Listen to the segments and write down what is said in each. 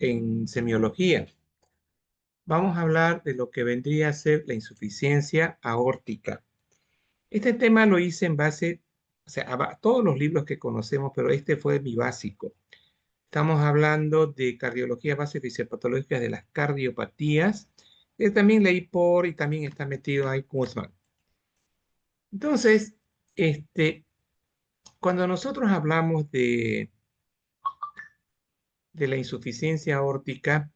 en semiología. Vamos a hablar de lo que vendría a ser la insuficiencia aórtica. Este tema lo hice en base, o sea, a todos los libros que conocemos, pero este fue mi básico. Estamos hablando de cardiología, bases fisiopatológicas de las cardiopatías. También leí y también está metido ahí Kussmann. Entonces, cuando nosotros hablamos de la insuficiencia aórtica,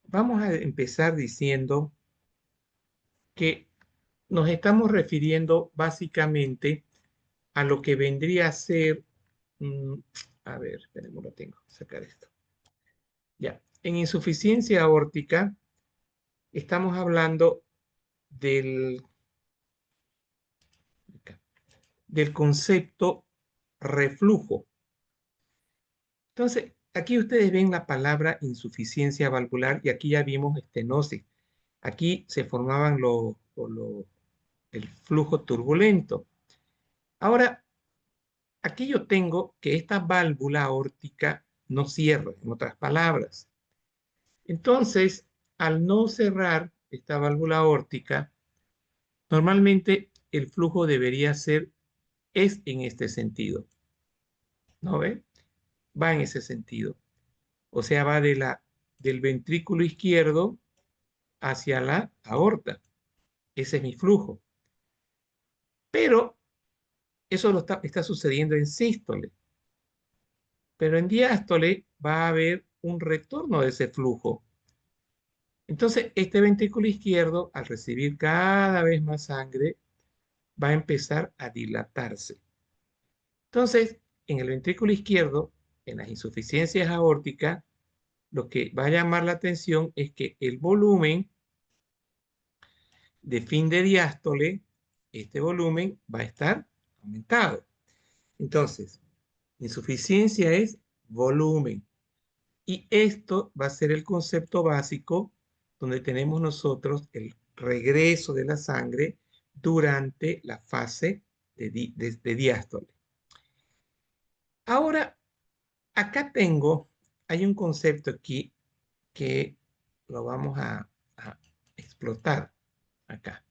vamos a empezar diciendo que nos estamos refiriendo básicamente a lo que vendría a ser, mm, a ver, esperemos, lo tengo, sacar esto. Ya, en insuficiencia aórtica estamos hablando del, del concepto reflujo. Entonces, aquí ustedes ven la palabra insuficiencia valvular y aquí ya vimos estenosis. Aquí se formaban el flujo turbulento. Ahora, aquí yo tengo que esta válvula aórtica no cierra, en otras palabras. Entonces, al no cerrar esta válvula aórtica, normalmente el flujo debería ser, es en este sentido, ¿no ve? Va en ese sentido. O sea, va del ventrículo izquierdo hacia la aorta. Ese es mi flujo. Pero eso está sucediendo en sístole. Pero en diástole va a haber un retorno de ese flujo. Entonces, este ventrículo izquierdo, al recibir cada vez más sangre, va a empezar a dilatarse. Entonces, en el ventrículo izquierdo, en las insuficiencias aórticas, lo que va a llamar la atención es que el volumen de fin de diástole, este volumen va a estar aumentado. Entonces, insuficiencia es volumen. Y esto va a ser el concepto básico donde tenemos nosotros el regreso de la sangre durante la fase de diástole. Ahora, acá hay un concepto aquí que lo vamos a explotar acá.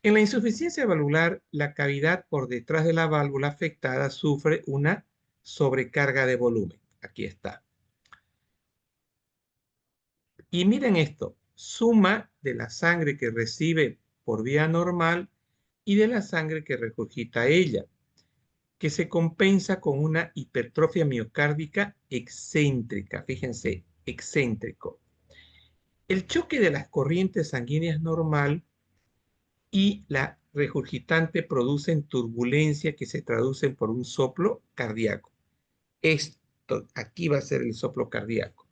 En la insuficiencia valvular, la cavidad por detrás de la válvula afectada sufre una sobrecarga de volumen. Aquí está. Y miren esto, suma de la sangre que recibe por vía normal y de la sangre que regurgita ella, que se compensa con una hipertrofia miocárdica excéntrica. Fíjense, excéntrico. El choque de las corrientes sanguíneas normal y la regurgitante producen turbulencia que se traducen por un soplo cardíaco. Esto, aquí va a ser el soplo cardíaco.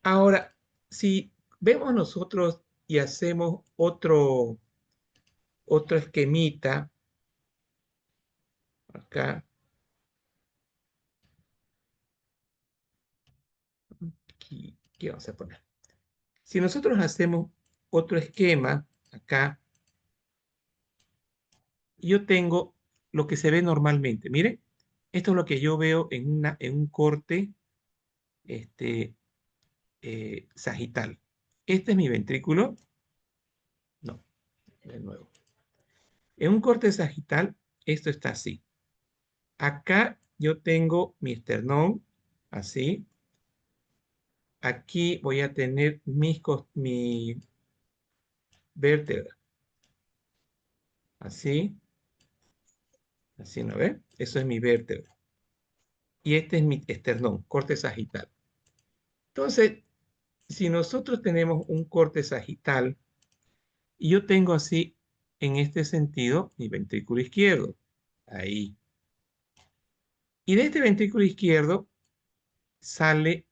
Ahora, si vemos nosotros y hacemos otro esquemita, acá, ¿qué vamos a poner? Si nosotros hacemos otro esquema, acá, yo tengo lo que se ve normalmente. Miren, esto es lo que yo veo en un corte sagital. Este es mi ventrículo. No, de nuevo. En un corte sagital, esto está así. Acá yo tengo mi esternón, así. Aquí voy a tener mi vértebra, así. Así, ¿no ve? Eso es mi vértebra. Y este es mi esternón, corte sagital. Entonces, si nosotros tenemos un corte sagital, y yo tengo así, en este sentido, mi ventrículo izquierdo, ahí. Y de este ventrículo izquierdo sale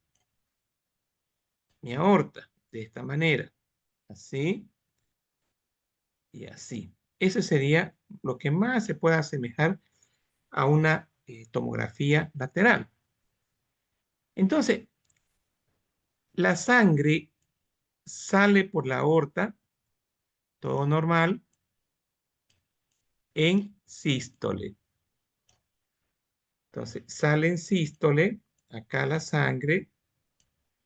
mi aorta, de esta manera, así y así. Ese sería lo que más se puede asemejar a una tomografía lateral. Entonces, la sangre sale por la aorta, todo normal, en sístole. Entonces, sale en sístole, acá la sangre,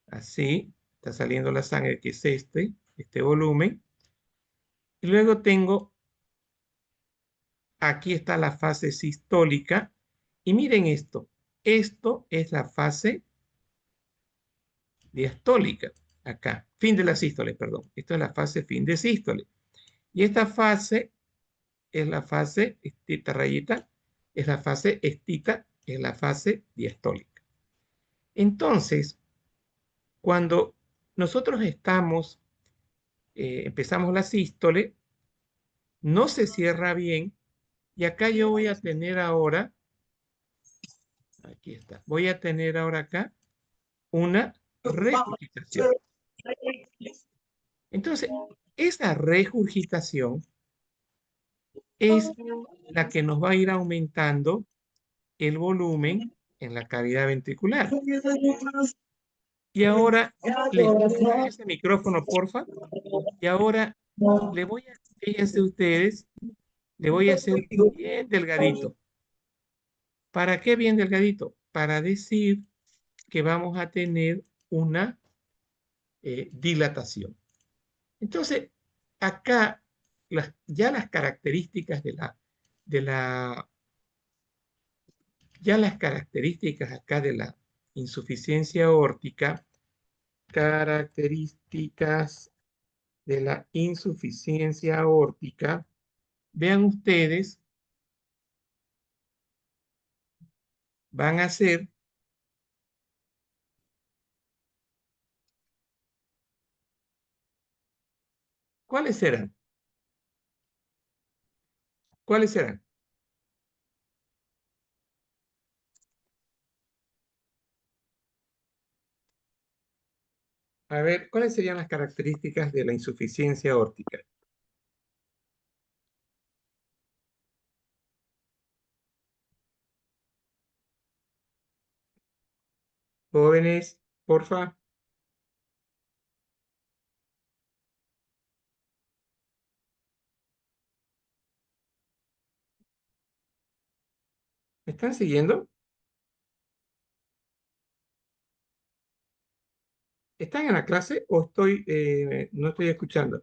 así, está saliendo la sangre, que es este volumen. Y luego tengo, aquí está la fase sistólica. Y miren esto es la fase diastólica, acá, fin de la sístole, perdón. Esto es la fase fin de sístole. Y esta fase es la fase, esta rayita, es la fase estita, es la fase diastólica. Entonces, cuando nosotros empezamos la sístole, no se cierra bien, y acá yo voy a tener ahora, aquí está, voy a tener ahora acá una regurgitación. Entonces, esa regurgitación es la que nos va a ir aumentando el volumen en la cavidad ventricular. Y ahora, ese micrófono, porfa. Y ahora le voy a, fíjense ustedes, le voy a hacer bien delgadito. ¿Para qué bien delgadito? Para decir que vamos a tener una dilatación. Entonces, acá ya las características de la, ya las características acá de la insuficiencia aórtica, características de la insuficiencia aórtica, vean ustedes, van a ser, ¿cuáles serán? ¿Cuáles serán? A ver, ¿cuáles serían las características de la insuficiencia aórtica? Jóvenes, porfa. ¿Me están siguiendo? ¿Están en la clase o no estoy escuchando?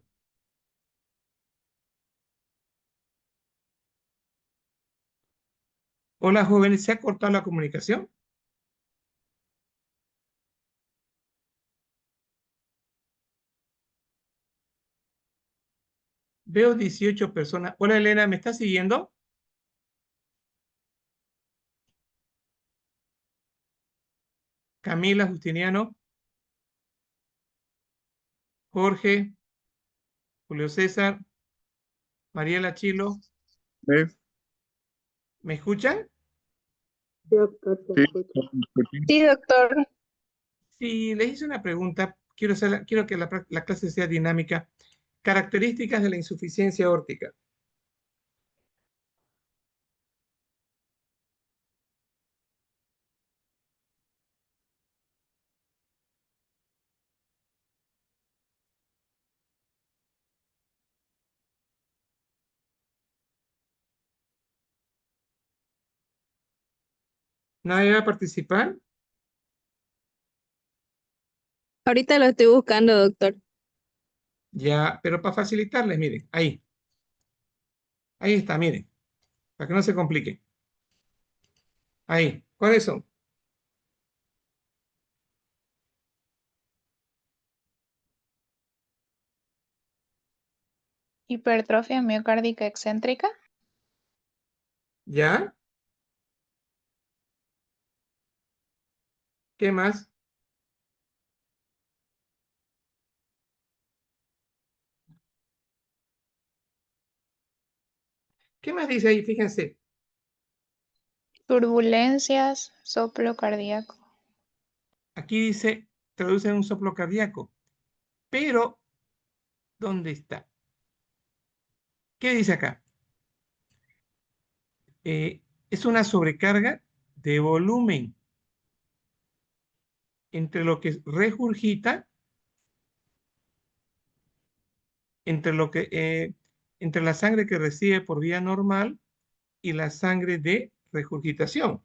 Hola, jóvenes, ¿se ha cortado la comunicación? Veo 18 personas. Hola, Elena, ¿me estás siguiendo? Camila, Justiniano, Jorge, Julio César, Mariela Chilo, Sí, ¿me escuchan? sí, doctor, te escucho. Sí, doctor. Si les hice una pregunta, quiero que la clase sea dinámica. Características de la insuficiencia aórtica. ¿Nadie va a participar? Ahorita lo estoy buscando, doctor. Ya, pero para facilitarles, miren, ahí está, miren, para que no se complique. Ahí, ¿cuáles son? Hipertrofia miocárdica excéntrica, ¿Ya? ¿Qué más? ¿Qué más dice ahí? Fíjense, turbulencias, soplo cardíaco, aquí dice, traduce en un soplo cardíaco, pero ¿dónde está? ¿Qué dice acá? Es una sobrecarga de volumen entre lo que regurgita, entre entre la sangre que recibe por vía normal y la sangre de regurgitación.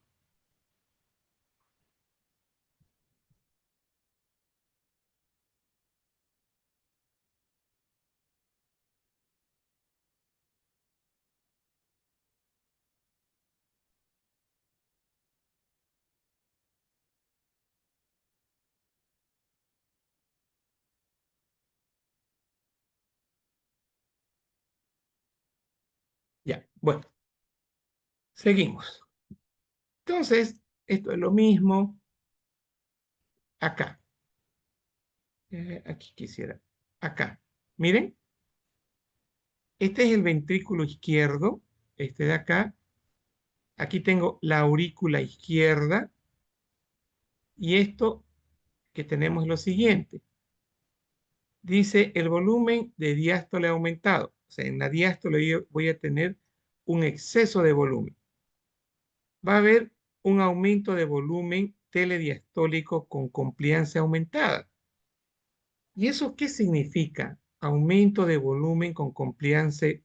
Bueno, seguimos. Entonces, esto es lo mismo acá. Aquí quisiera. Acá. Miren, este es el ventrículo izquierdo, este de acá. Aquí tengo la aurícula izquierda y esto que tenemos es lo siguiente. Dice el volumen de diástole aumentado. O sea, en la diástole yo voy a tener un exceso de volumen. Va a haber un aumento de volumen telediastólico con compliancia aumentada. ¿Y eso qué significa? Aumento de volumen con compliancia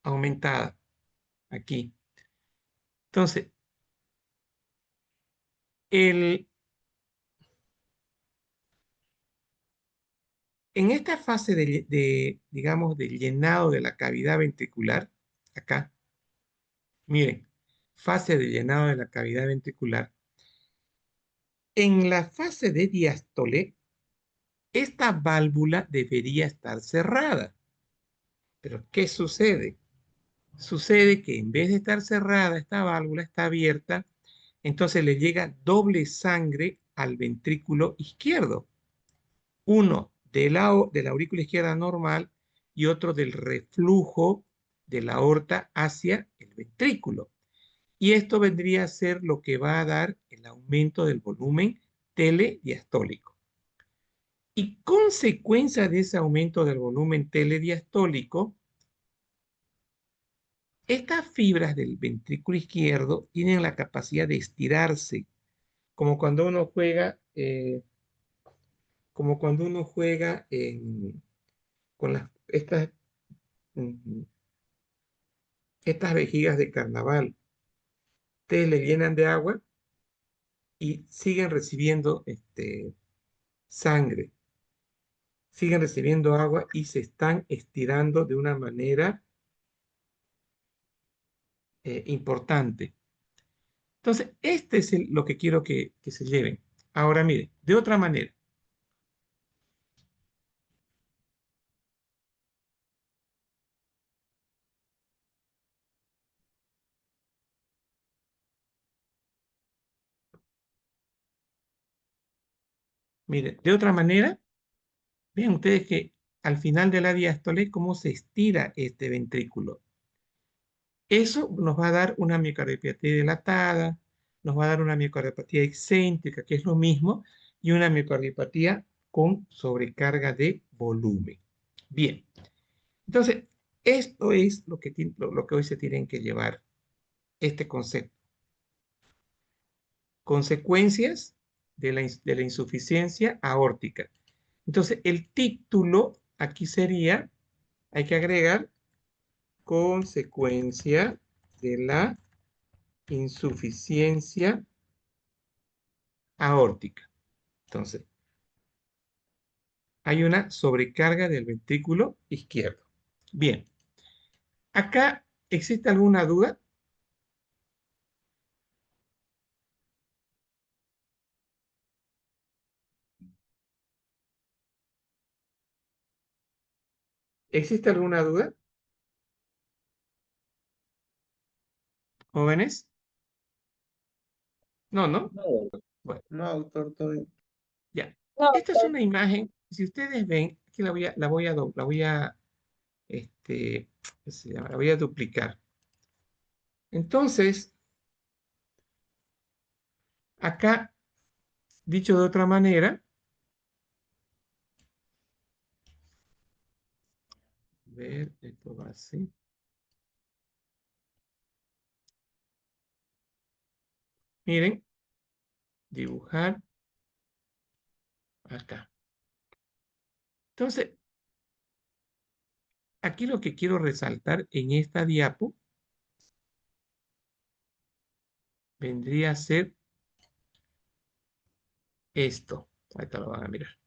aumentada. Aquí. Entonces, el, en esta fase digamos, de llenado de la cavidad ventricular, acá, miren, fase de llenado de la cavidad ventricular, en la fase de diástole, esta válvula debería estar cerrada. Pero ¿qué sucede? Sucede que en vez de estar cerrada, esta válvula está abierta, entonces le llega doble sangre al ventrículo izquierdo. Uno de la aurícula izquierda normal y otro del reflujo de la aorta hacia el ventrículo. Y esto vendría a ser lo que va a dar el aumento del volumen telediastólico. Y consecuencia de ese aumento del volumen telediastólico, estas fibras del ventrículo izquierdo tienen la capacidad de estirarse, como cuando uno juega, con mm, estas vejigas de carnaval. Ustedes le llenan de agua y siguen recibiendo sangre, siguen recibiendo agua y se están estirando de una manera importante. Entonces, este es lo que quiero que se lleven. Ahora, mire, de otra manera. Mire, de otra manera, vean ustedes que al final de la diástole, cómo se estira este ventrículo. Eso nos va a dar una miocardiopatía dilatada, nos va a dar una miocardiopatía excéntrica, que es lo mismo, y una miocardiopatía con sobrecarga de volumen. Bien, entonces, esto es lo que hoy se tienen que llevar, este concepto. Consecuencias de la insuficiencia aórtica. Entonces, el título aquí sería, hay que agregar consecuencia de la insuficiencia aórtica. Entonces, hay una sobrecarga del ventrículo izquierdo. Bien, acá existe alguna duda. ¿Existe alguna duda, jóvenes? No, ¿no? No, Bueno, no, doctor, todo bien. ya. No, Esta es doctor. una imagen. Si ustedes ven, aquí este, ¿qué se llama? La voy a duplicar. Entonces, acá, dicho de otra manera, ver, esto va así. Miren, dibujar acá. Entonces, aquí lo que quiero resaltar en esta diapo vendría a ser esto. Ahorita lo van a mirar.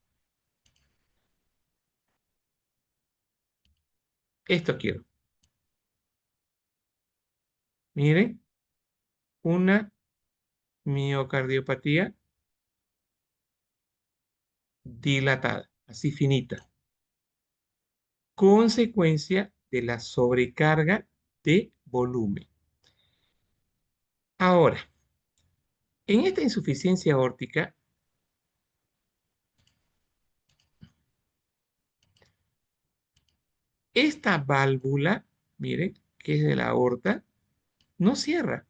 Esto quiero. Miren, una miocardiopatía dilatada, así finita, consecuencia de la sobrecarga de volumen. Ahora, en esta insuficiencia aórtica, esta válvula, miren, que es de la aorta, no cierra.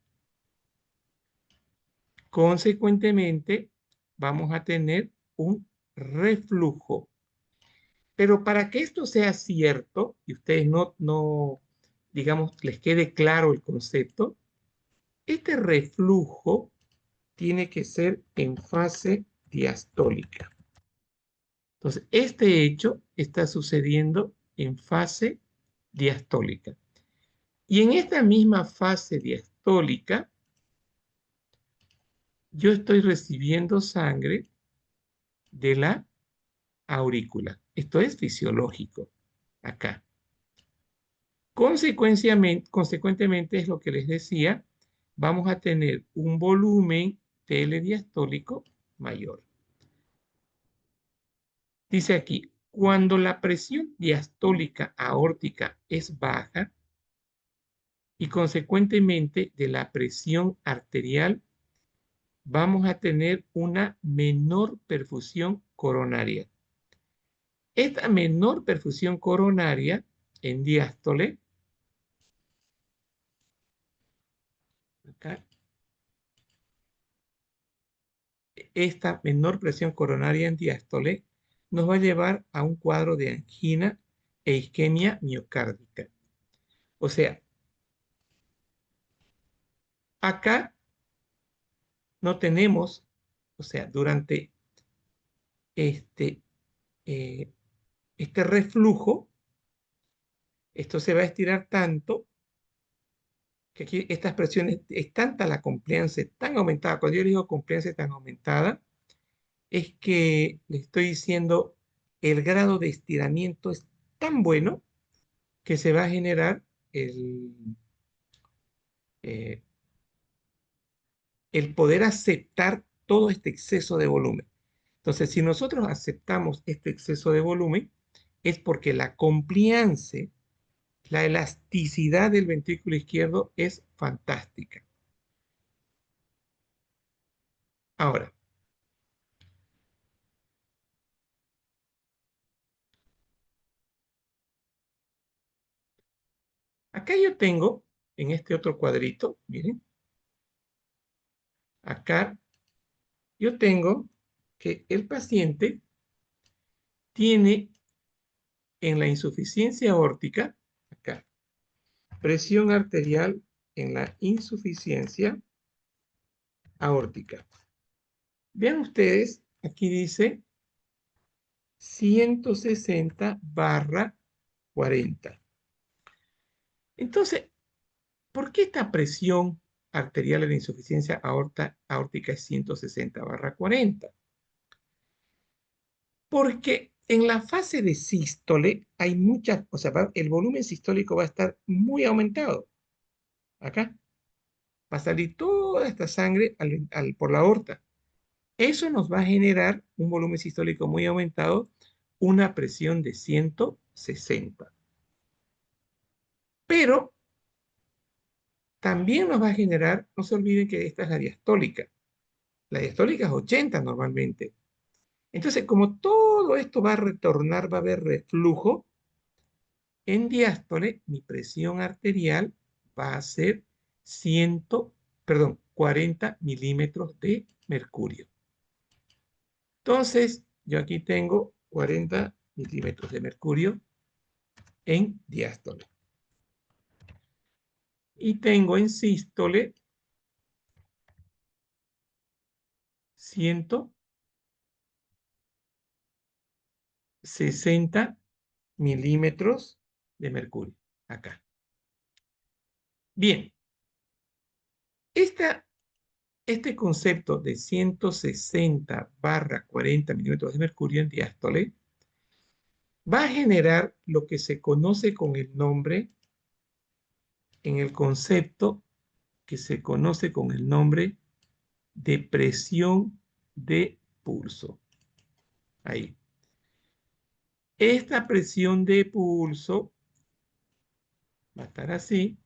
Consecuentemente, vamos a tener un reflujo. Pero para que esto sea cierto, y ustedes digamos, les quede claro el concepto, este reflujo tiene que ser en fase diastólica. Entonces, este hecho está sucediendo en fase diastólica. Y en esta misma fase diastólica, yo estoy recibiendo sangre de la aurícula. Esto es fisiológico acá. Consecuentemente, es lo que les decía, vamos a tener un volumen telediastólico mayor. Dice aquí, cuando la presión diastólica aórtica es baja y consecuentemente de la presión arterial, vamos a tener una menor perfusión coronaria. Esta menor perfusión coronaria en diástole, acá, esta menor presión coronaria en diástole nos va a llevar a un cuadro de angina e isquemia miocárdica. O sea, acá no tenemos, o sea, durante este, eh, este reflujo, esto se va a estirar tanto que aquí estas presiones, es tanta la compliance tan aumentada, cuando yo digo compliance tan aumentada, es que le estoy diciendo el grado de estiramiento es tan bueno que se va a generar eh, el poder aceptar todo este exceso de volumen. Entonces, si nosotros aceptamos este exceso de volumen, es porque la compliance, la elasticidad del ventrículo izquierdo es fantástica. Ahora, acá yo tengo, en este otro cuadrito, miren, acá yo tengo que el paciente tiene en la insuficiencia aórtica, acá, presión arterial en la insuficiencia aórtica. Vean ustedes, aquí dice 160/40. Entonces, ¿por qué esta presión arterial en la insuficiencia aórtica es 160/40? Porque en la fase de sístole hay muchas, o sea, el volumen sistólico va a estar muy aumentado. Acá va a salir toda esta sangre por la aorta. Eso nos va a generar un volumen sistólico muy aumentado, una presión de 160. Pero también nos va a generar, no se olviden que esta es la diastólica. La diastólica es 80 normalmente. Entonces, como todo esto va a retornar, va a haber reflujo, en diástole mi presión arterial va a ser 40 milímetros de mercurio. Entonces, yo aquí tengo 40 milímetros de mercurio en diástole. Y tengo en sístole 160 milímetros de mercurio. Acá. Bien. Este concepto de 160/40 milímetros de mercurio en diástole va a generar lo que se conoce con el nombre, en el concepto que se conoce con el nombre de presión de pulso. Ahí. Esta presión de pulso va a estar así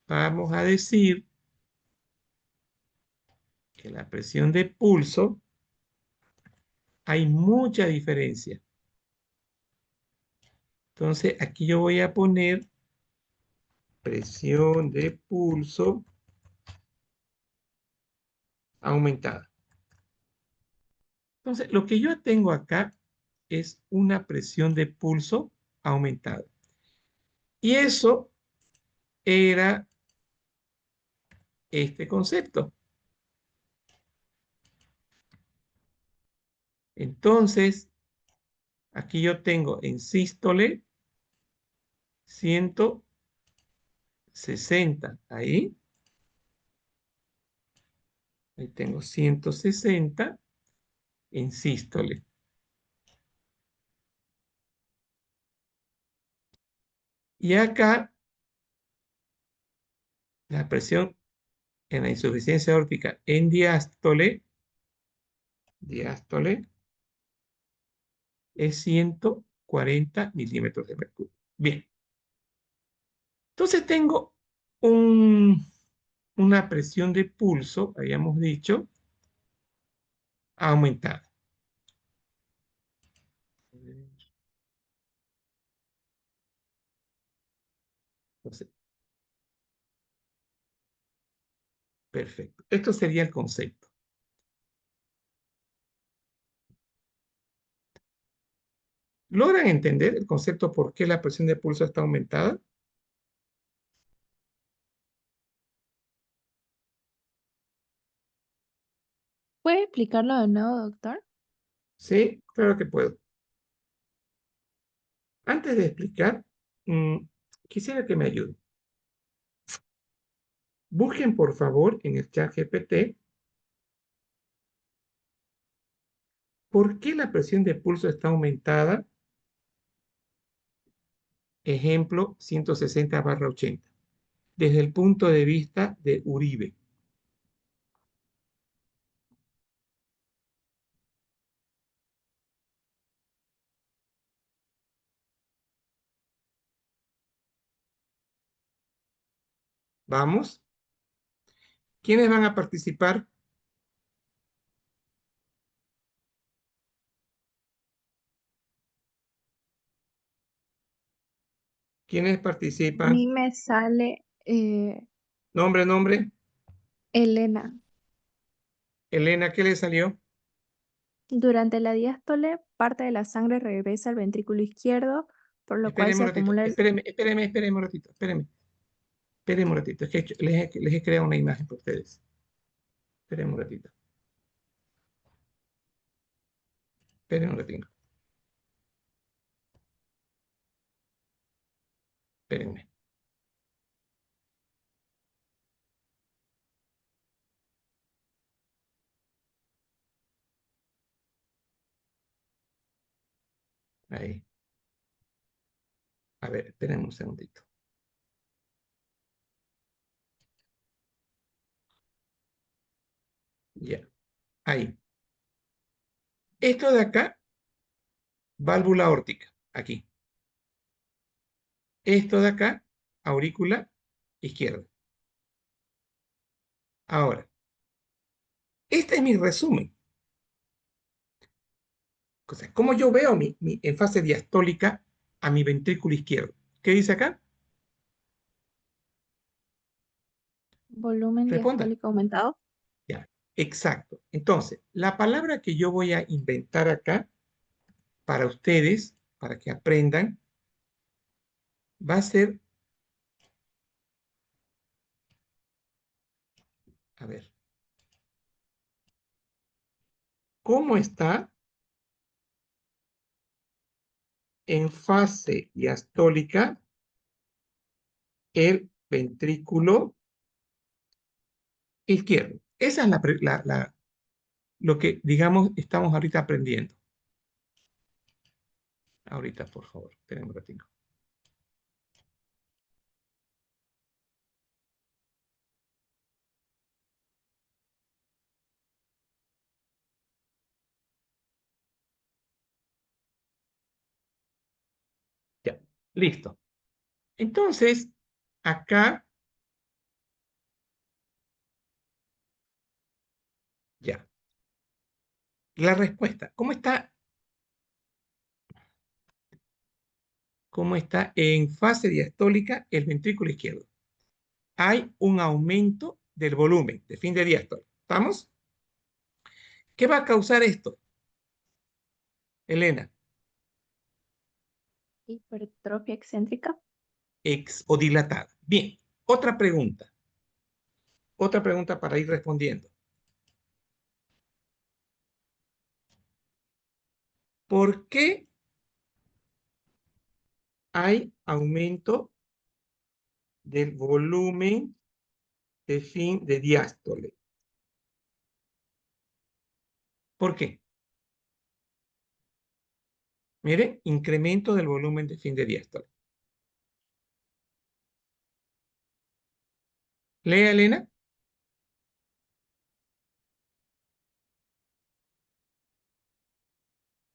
vamos a decir que la presión de pulso hay mucha diferencia. Entonces, aquí yo voy a poner presión de pulso aumentada. Entonces, lo que yo tengo acá es una presión de pulso aumentada. Y eso era este concepto. Entonces, aquí yo tengo en sístole 160. Ahí tengo 160 en sístole. Y acá la presión en la insuficiencia aórtica en diástole es 140 milímetros de mercurio. Bien, entonces tengo una presión de pulso, habíamos dicho, aumentada. Entonces, perfecto. Esto sería el concepto. ¿Logran entender el concepto por qué la presión de pulso está aumentada? ¿Puede explicarlo de nuevo, doctor? Sí, claro que puedo. Antes de explicar, mm, quisiera que me ayuden. Busquen, por favor, en el chat GPT, ¿por qué la presión de pulso está aumentada? Ejemplo, 160/80, desde el punto de vista de Uribe. Vamos. ¿Quiénes van a participar? ¿Quiénes A mí participan? me sale Nombre, nombre. Elena. Elena, ¿qué le salió? Durante la diástole, parte de la sangre regresa al ventrículo izquierdo, por lo cual Espérenme se un ratito. acumula el... Espérenme un ratito. Espérenme un ratito. Es que les he creado una imagen para ustedes. Espérenme un ratito. Espérenme un ratito. Espérenme. Ahí. A ver, espérenme un segundito. Ya. Ahí. Esto de acá, válvula aórtica. Aquí. Esto de acá, aurícula izquierda. Ahora, este es mi resumen. O sea, cómo yo veo en fase diastólica a mi ventrículo izquierdo. ¿Qué dice acá? volumen Responda. diastólico aumentado. Ya, exacto. Entonces, la palabra que yo voy a inventar acá para ustedes, para que aprendan, va a ser, a ver, ¿cómo está en fase diastólica el ventrículo izquierdo? Esa es lo que, digamos, estamos ahorita aprendiendo. Ahorita, por favor, esperen un ratito. Ya, listo. Entonces, acá Ya. La respuesta. ¿Cómo está? ¿Cómo está en fase diastólica el ventrículo izquierdo? Hay un aumento del volumen de fin de diástole. ¿Estamos? ¿Qué va a causar esto, Elena? Hipertrofia excéntrica. O dilatada. Bien, otra pregunta. Otra pregunta para ir respondiendo. ¿Por qué hay aumento del volumen de fin de diástole? ¿Por qué? Mire, incremento del volumen de fin de diástole. Lea, Elena.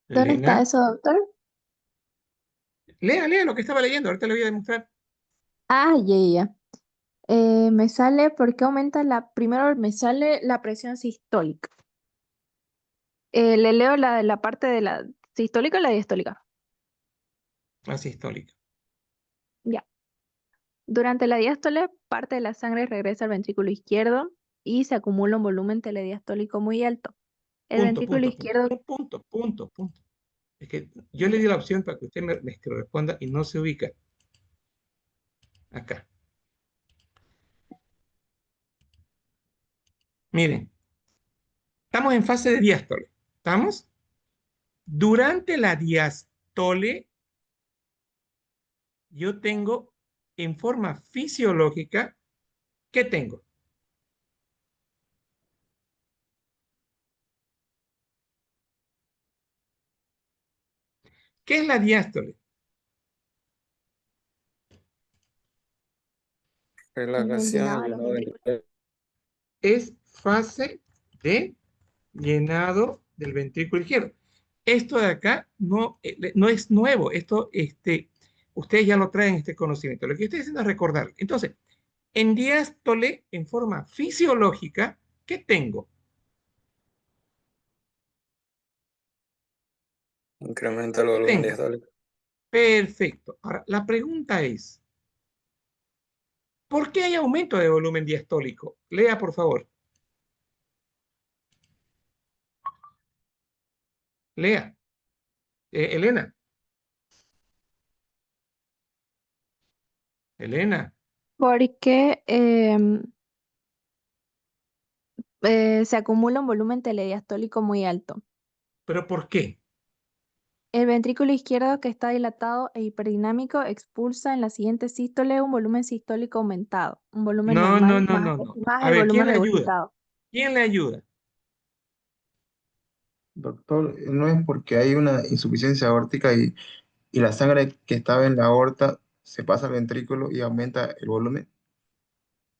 ¿Dónde está Elena. eso, doctor? Lea lo que estaba leyendo. Ahorita le voy a demostrar. Ah, ya, ya, ya. Me sale, ¿por qué aumenta primero me sale la presión sistólica. Le leo la parte de la sistólica o la diastólica. La sistólica. Ya. Durante la diástole, parte de la sangre regresa al ventrículo izquierdo y se acumula un volumen telediastólico muy alto. El Punto, ventrículo punto, punto. izquierdo, Punto. Es que yo le di la opción para que usted me responda y no se ubica acá. Miren, estamos en fase de diástole. ¿Estamos? Durante la diástole, yo tengo en forma fisiológica, ¿qué tengo? ¿Qué es la diástole? el Relajación, llenado de los llenado de ventrículos. nivel. Es fase de llenado del ventrículo izquierdo. Esto de acá no es nuevo, ustedes ya lo traen este conocimiento. Lo que estoy haciendo es recordar. Entonces, en diástole, en forma fisiológica, ¿qué tengo? Incrementa el ¿Qué volumen tengo? diastólico. Perfecto. Ahora, la pregunta es, ¿por qué hay aumento de volumen diastólico? Lea, por favor. Lea. Elena. Elena. Porque se acumula un volumen telediastólico muy alto. ¿Pero por qué? El ventrículo izquierdo, que está dilatado e hiperdinámico, expulsa en la siguiente sístole un volumen sistólico aumentado, un volumen No, no, normal no, no, no. más A el ver, ¿quién volumen le ayuda? regurgitado. ¿Quién le ayuda? Doctor, no es porque hay una insuficiencia aórtica y la sangre que estaba en la aorta se pasa al ventrículo y aumenta el volumen.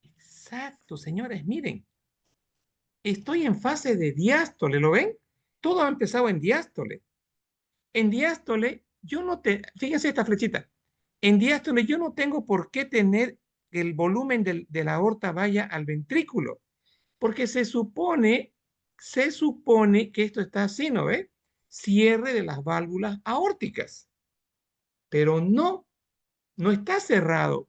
Exacto, señores, miren. Estoy en fase de diástole, ¿lo ven? Todo ha empezado en diástole. En diástole, fíjense esta flechita. En diástole yo no tengo por qué tener que el volumen de la aorta vaya al ventrículo, porque se supone que esto está así, ¿no ve? Cierre de las válvulas aórticas, pero no está cerrado.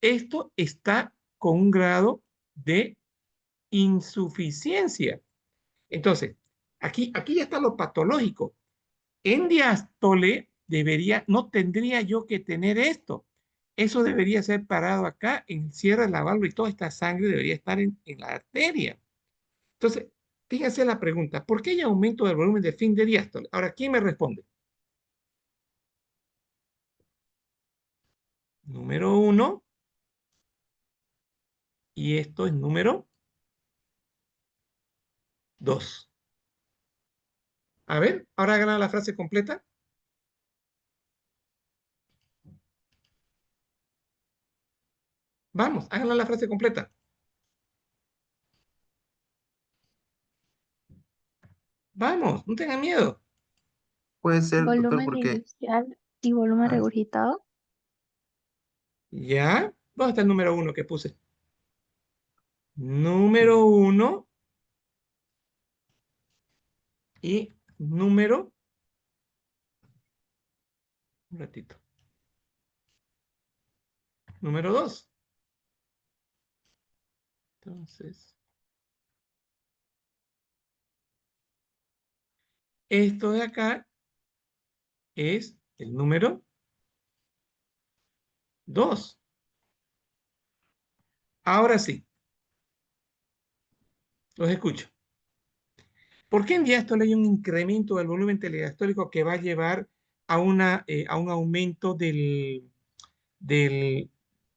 Esto está con un grado de insuficiencia. Entonces, aquí ya está lo patológico. En diástole no tendría yo que tener esto. Eso debería ser parado acá en el cierre de la válvula y toda esta sangre debería estar en la arteria. Entonces, fíjense la pregunta, ¿por qué hay aumento del volumen de fin de diástole? Ahora, ¿quién me responde? Número 1, y esto es número 2. A ver, ahora hagan la frase completa. Vamos, háganla la frase completa. Vamos, no tengan miedo. Puede ser, doctor, Volumen porque inicial y volumen ah, regurgitado. ¿Ya? ¿Dónde está el número 1 que puse? Número 1 Y número, un ratito, número 2. Entonces, esto de acá es el número 2. Ahora sí, los escucho. ¿Por qué en diástole hay un incremento del volumen telediastólico que va a llevar a un aumento del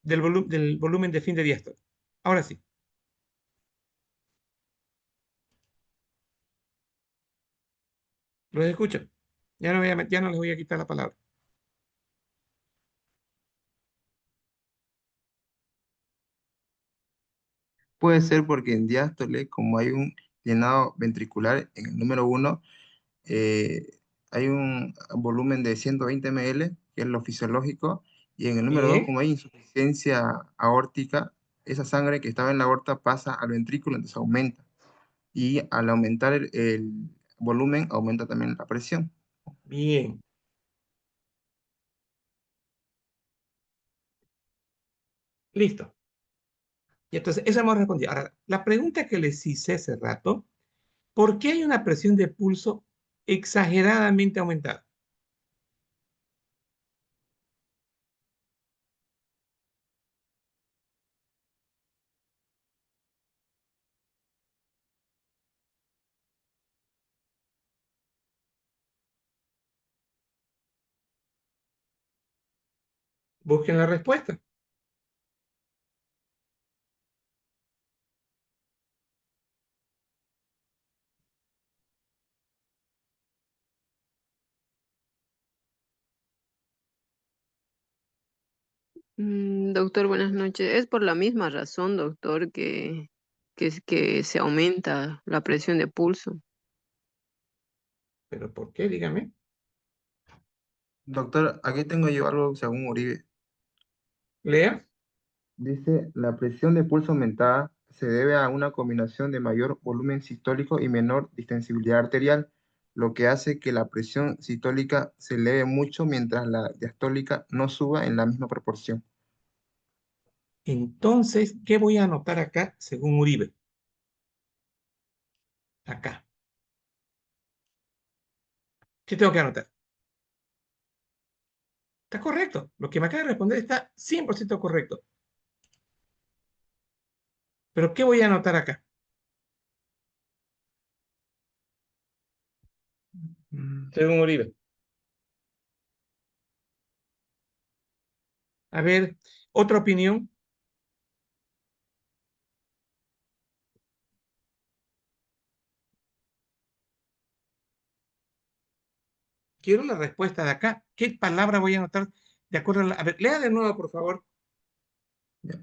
volumen de fin de diástole? Ahora sí. Los escucho. Ya no les voy a quitar la palabra. Puede ser porque en diástole, como hay un llenado ventricular en el número 1, hay un volumen de 120 ml, que es lo fisiológico, y en el número 2, Bien, como hay insuficiencia aórtica, esa sangre que estaba en la aorta pasa al ventrículo, entonces aumenta. Y al aumentar el volumen, aumenta también la presión. bien. Listo. Y entonces, eso hemos respondido. Ahora, la pregunta que les hice hace rato, ¿por qué hay una presión de pulso exageradamente aumentada? Busquen la respuesta. Doctor, buenas noches. Es por la misma razón, doctor, que se aumenta la presión de pulso. ¿Pero por qué? Dígame. Doctor, aquí tengo yo algo según Uribe. Lea. Dice, la presión de pulso aumentada se debe a una combinación de mayor volumen sistólico y menor distensibilidad arterial, lo que hace que la presión sistólica se eleve mucho mientras la diastólica no suba en la misma proporción. Entonces, ¿qué voy a anotar acá según Uribe? Acá. ¿Qué tengo que anotar? Está correcto. Lo que me acaba de responder está 100% correcto. Pero ¿qué voy a anotar acá? Según Uribe. A ver, otra opinión. Quiero la respuesta de acá. ¿Qué palabra voy a anotar de acuerdo a la... A ver, lea de nuevo, por favor. ¿Ya?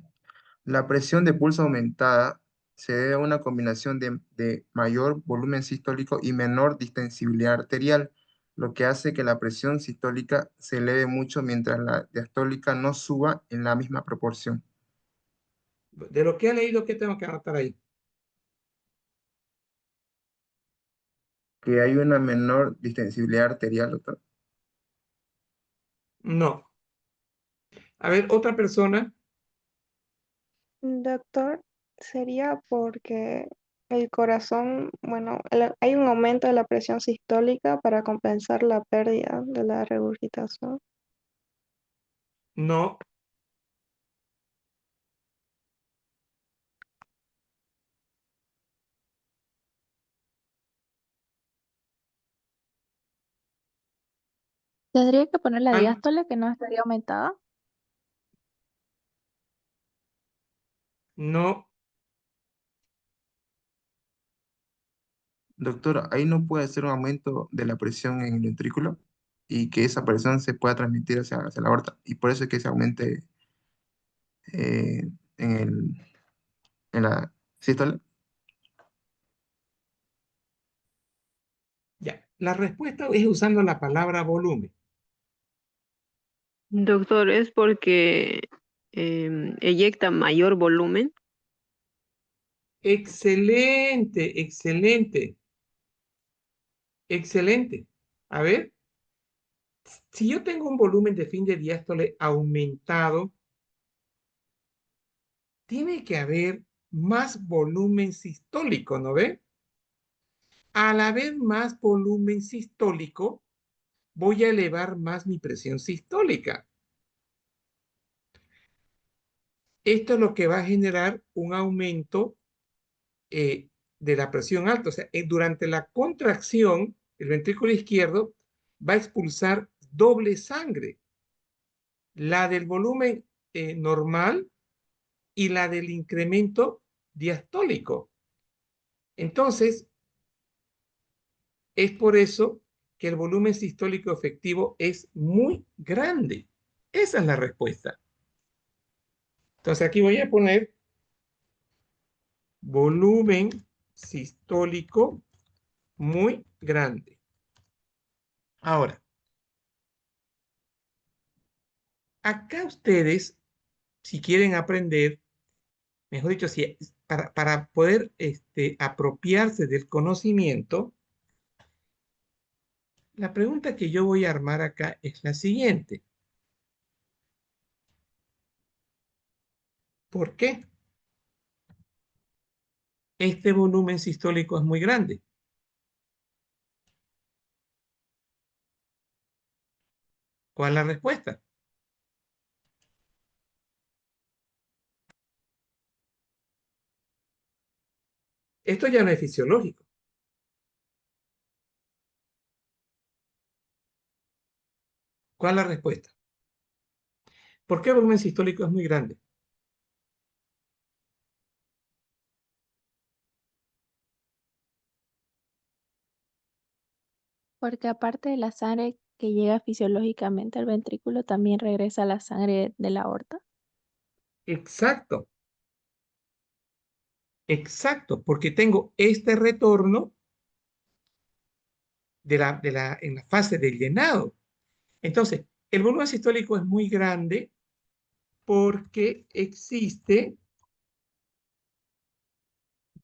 La presión de pulso aumentada se debe a una combinación de mayor volumen sistólico y menor distensibilidad arterial, lo que hace que la presión sistólica se eleve mucho mientras la diastólica no suba en la misma proporción. De lo que he leído, ¿qué tengo que anotar ahí? Que hay una menor distensibilidad arterial, doctor. No. A ver, otra persona. Doctor, sería porque el corazón, bueno, hay un aumento de la presión sistólica para compensar la pérdida de la regurgitación. No. Tendría que poner la Al- diástole que no estaría aumentada. no. Doctor, ahí no puede ser un aumento de la presión en el ventrículo y que esa presión se pueda transmitir hacia la aorta. Y por eso es que se aumente eh, en en la sístole. Ya. La respuesta es usando la palabra volumen. Doctor, es porque eyecta mayor volumen. Excelente, excelente. Excelente. A ver, si yo tengo un volumen de fin de diástole aumentado, tiene que haber más volumen sistólico, ¿no ve? Al haber más volumen sistólico, voy a elevar más mi presión sistólica. Esto es lo que va a generar un aumento de la presión alta. O sea, durante la contracción, el ventrículo izquierdo va a expulsar doble sangre, la del volumen normal y la del incremento diastólico. Entonces, es por eso que el volumen sistólico efectivo es muy grande. Esa es la respuesta. Entonces, aquí voy a poner volumen sistólico muy grande. Ahora, acá ustedes, si quieren aprender, mejor dicho, si, para poder apropiarse del conocimiento, la pregunta que yo voy a armar acá es la siguiente. ¿Por qué este volumen sistólico es muy grande? ¿Cuál es la respuesta? Esto ya no es fisiológico. ¿Cuál es la respuesta? ¿Por qué el volumen sistólico es muy grande? Porque aparte de la sangre que llega fisiológicamente al ventrículo, también regresa la sangre de la aorta. Exacto, exacto, porque tengo este retorno en la fase del llenado. Entonces, el volumen sistólico es muy grande porque existe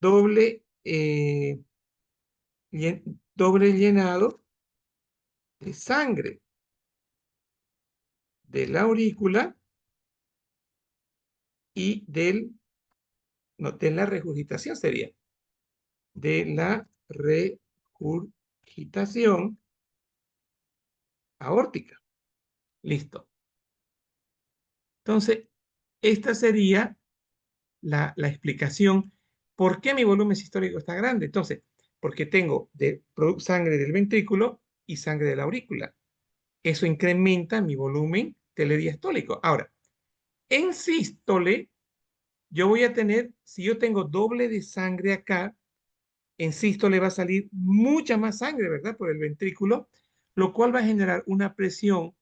doble, doble llenado de sangre de la aurícula y no, de la regurgitación sería, de la regurgitación aórtica. Listo. Entonces, esta sería la explicación por qué mi volumen sistólico está grande. Entonces, porque tengo sangre del ventrículo y sangre de la aurícula. Eso incrementa mi volumen telediastólico. Ahora, en sístole, yo voy a tener, si yo tengo doble de sangre acá, en sístole va a salir mucha más sangre, ¿verdad? Por el ventrículo, lo cual va a generar una presión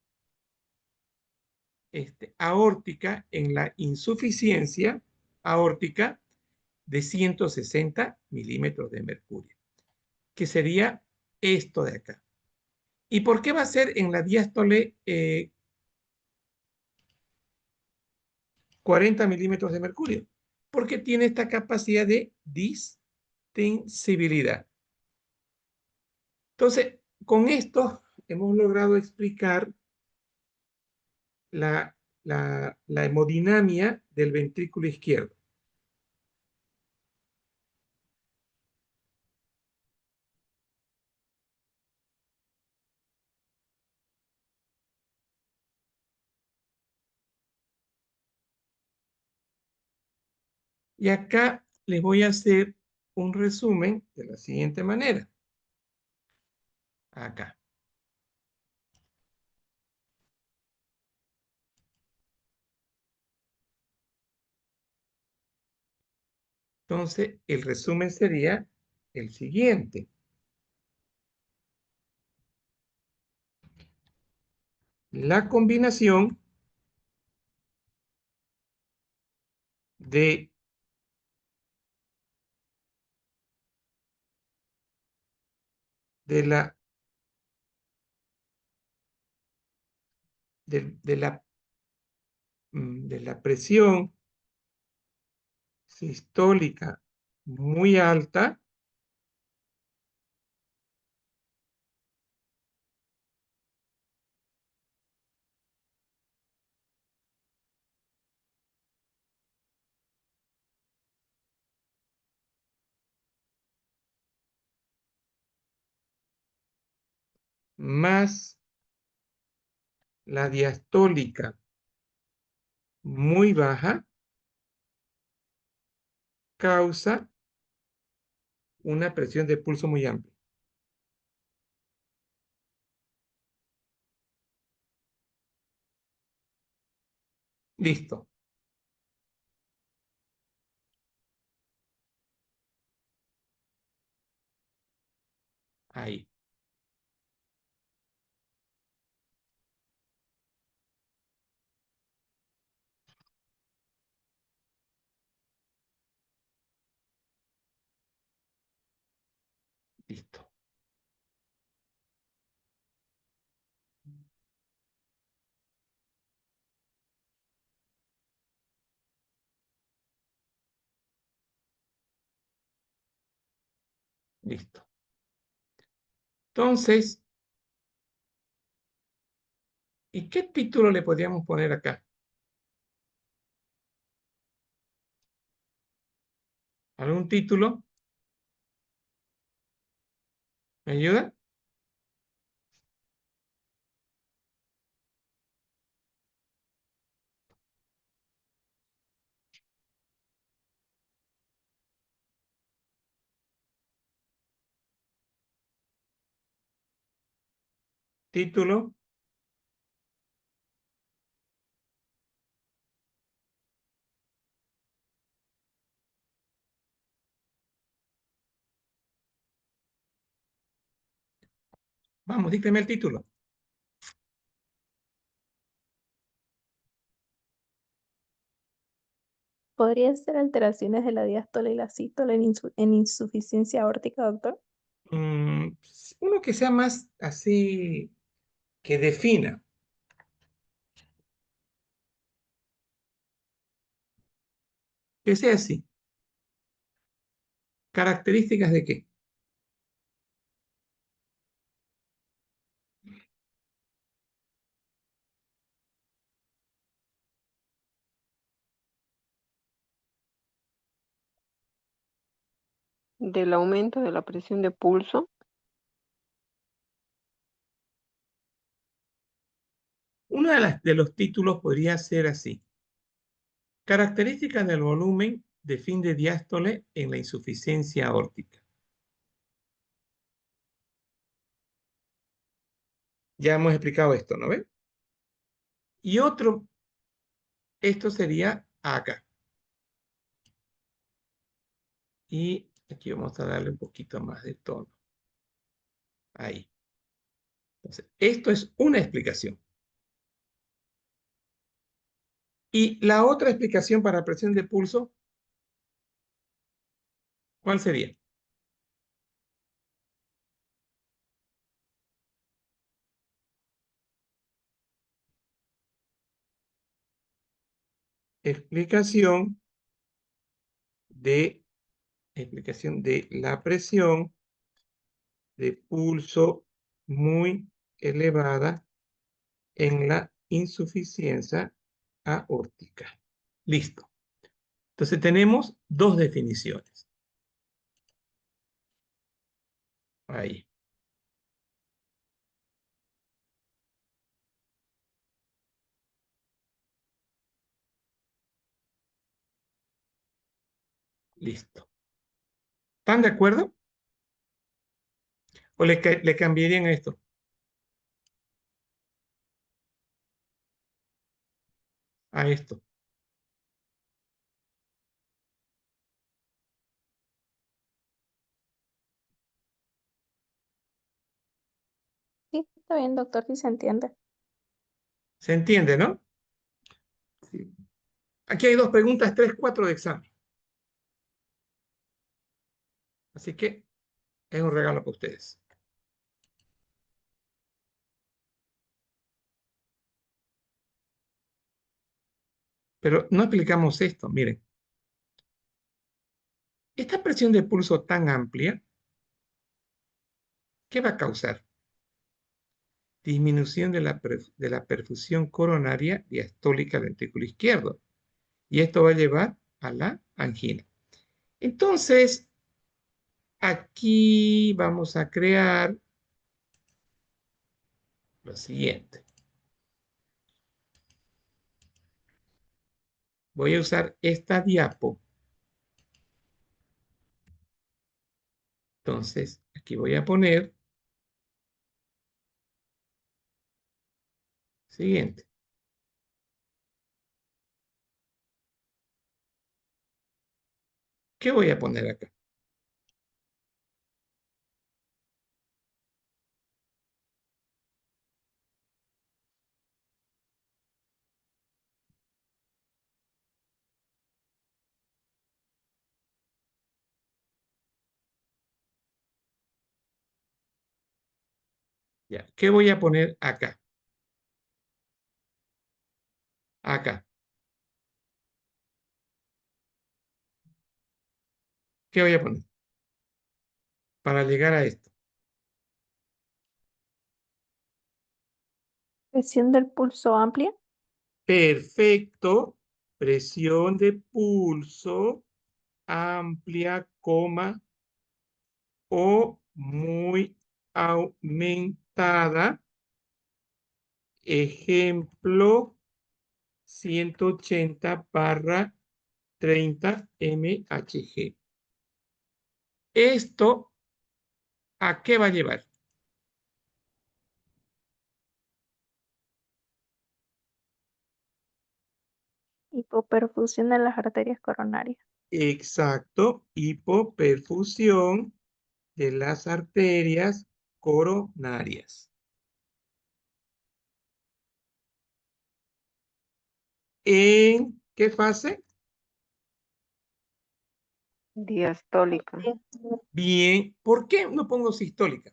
aórtica en la insuficiencia aórtica de 160 milímetros de mercurio, que sería esto de acá. ¿Y por qué va a ser en la diástole 40 milímetros de mercurio? Porque tiene esta capacidad de distensibilidad. Entonces, con esto hemos logrado explicar la hemodinamia del ventrículo izquierdo. Y acá les voy a hacer un resumen de la siguiente manera. Acá. Entonces, el resumen sería el siguiente. La combinación de de la, de la presión sistólica muy alta más la diastólica muy baja causa una presión de pulso muy amplia. Listo. Ahí. Listo. Listo. Entonces, ¿y qué título le podríamos poner acá? ¿Algún título? ¿Me ayuda? Título. Vamos, dígame el título. ¿Podría ser alteraciones de la diástole y la sístole en insuficiencia aórtica, doctor? Uno que sea más así, que defina. Que sea así. ¿Características de qué? Del aumento de la presión de pulso. Uno de los títulos podría ser así. Características del volumen de fin de diástole en la insuficiencia aórtica. Ya hemos explicado esto, ¿no ven? Y otro, esto sería acá. Y aquí vamos a darle un poquito más de tono. Ahí. Entonces, esto es una explicación. Y la otra explicación para presión de pulso, ¿cuál sería? Explicación de, explicación de la presión de pulso muy elevada en la insuficiencia aórtica. Listo. Entonces tenemos dos definiciones. Ahí. Listo. ¿Están de acuerdo? ¿O le cambiarían esto? A esto. Sí, está bien, doctor, sí se entiende. ¿Se entiende, no? Sí. Aquí hay dos preguntas, 3, 4 de examen. Así que es un regalo para ustedes. Pero no explicamos esto, miren. Esta presión de pulso tan amplia, ¿qué va a causar? Disminución de la perfusión coronaria diastólica al ventrículo izquierdo. Y esto va a llevar a la angina. Entonces, aquí vamos a crear lo siguiente. Voy a usar esta diapo. Entonces, aquí voy a poner siguiente. ¿Qué voy a poner acá? Ya, ¿qué voy a poner acá? Acá. ¿Qué voy a poner? Para llegar a esto. Presión del pulso amplia. Perfecto. Presión de pulso amplia, coma, o muy aumentada. Ejemplo, 180/30 mHg. ¿Esto a qué va a llevar? Hipoperfusión de las arterias coronarias. Exacto, hipoperfusión de las arterias coronarias. ¿En qué fase? Diastólica. Bien. ¿Por qué no pongo sistólica?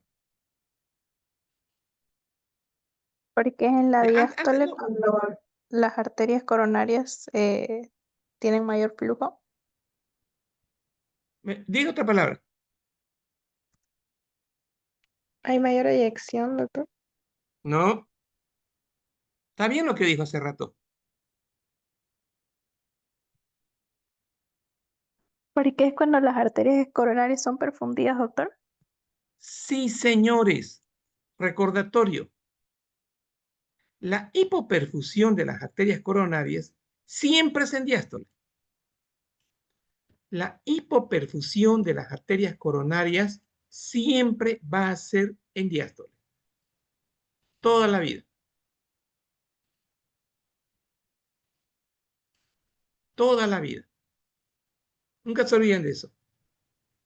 Porque es en la Antes diástole no. cuando las arterias coronarias tienen mayor flujo. Diga otra palabra. ¿Hay mayor eyección, doctor? No. Está bien lo que dijo hace rato. Porque es cuando las arterias coronarias son perfundidas, doctor. Sí, señores. Recordatorio. La hipoperfusión de las arterias coronarias siempre es en diástole. La hipoperfusión de las arterias coronarias siempre va a ser en diástole. Toda la vida. Toda la vida. Nunca se olviden de eso.